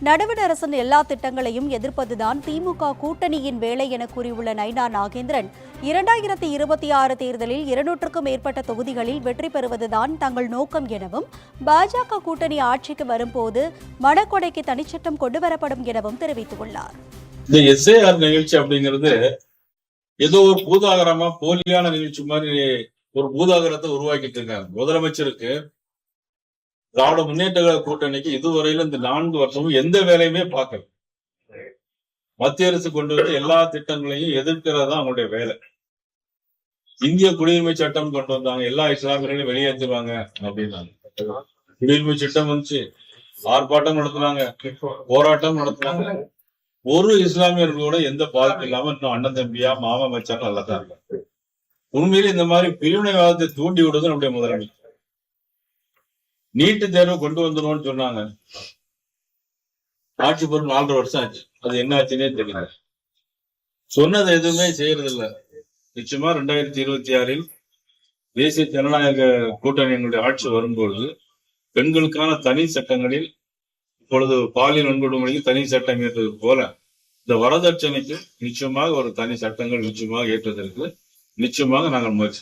நடுவண் அரசின் எல்லா திட்டங்களையும் எதிர்ப்பதுதான் திமுக கூட்டணியின் வேலை என கூறியுள்ள நயினா நாகேந்திரன், 2026 தேர்தலில் 200க்கும் மேற்பட்ட தொகுதிகளில் வெற்றி பெறுவதுதான் தங்கள் நோக்கம் எனவும், பாஜக கூட்டணி ஆட்சிக்கு வரும்போது மணக்கொடைக்கு தனிச்சட்டம் கொண்டுவரப்படும் எனவும் தெரிவித்துள்ளார். இந்த எஸ்ஏஆர் நிகழ்ச்சி அப்படிங்கிறது ஏதோ ஒரு பூதாகரமா போலியான நிகழ்ச்சி மாதிரி ஒரு பூதாகரத்தை உருவாக்கிட்டு இருக்காங்க. முதலமைச்சருக்கு திராவிட முன்னேற்ற கழக கூட்டணிக்கு இதுவரையில இந்த 4 வருஷமும் எந்த வேலையுமே பார்க்கல. மத்திய அரசு கொண்டு வந்து எல்லா திட்டங்களையும் எதிர்க்கிறதா அவங்களுடைய வேலை. இந்திய குடியுரிமை சட்டம் கொண்டு வந்தாங்க, எல்லா இஸ்லாமியர்களையும் வெளியேற்றுவாங்க அப்படின்னாங்க. குடியுரிமை சட்டம் வந்துச்சு, ஆர்ப்பாட்டம் நடத்துனாங்க, போராட்டம் நடத்துனாங்க. ஒரு இஸ்லாமியர்கள் கூட எந்த பாதிப்பு இல்லாம இன்னும் அண்ணன் தம்பியா மாமா மச்சான் நல்லா தான் இருக்காங்க. உண்மையிலே இந்த மாதிரி பிரிவினைவாதத்தை தூண்டி விடுறது நம்முடைய முதலமைச்சர். நீட்டு தேர்வு கொண்டு வந்துடும் சொன்னாங்க, ஆட்சி பொறுப்பு 4.5 வருஷம் ஆச்சு. அது என்ன ஆச்சுன்னே தெரியல. சொன்னது எதுவுமே செய்யறது இல்ல. நிச்சயமா 2026 தேசிய ஜனநாயக கூட்டணி எங்களுடைய ஆட்சி வரும்பொழுது பெண்களுக்கான தனி சட்டங்களில் இப்பொழுது பாலியல் வன்கொடுமைக்கு தனி சட்டம் ஏற்றது போல இந்த வரதட்சணைக்கு நிச்சயமாக ஒரு தனி சட்டங்கள் நிச்சயமாக ஏற்றுவதற்கு நிச்சயமாக நாங்கள் முயற்சி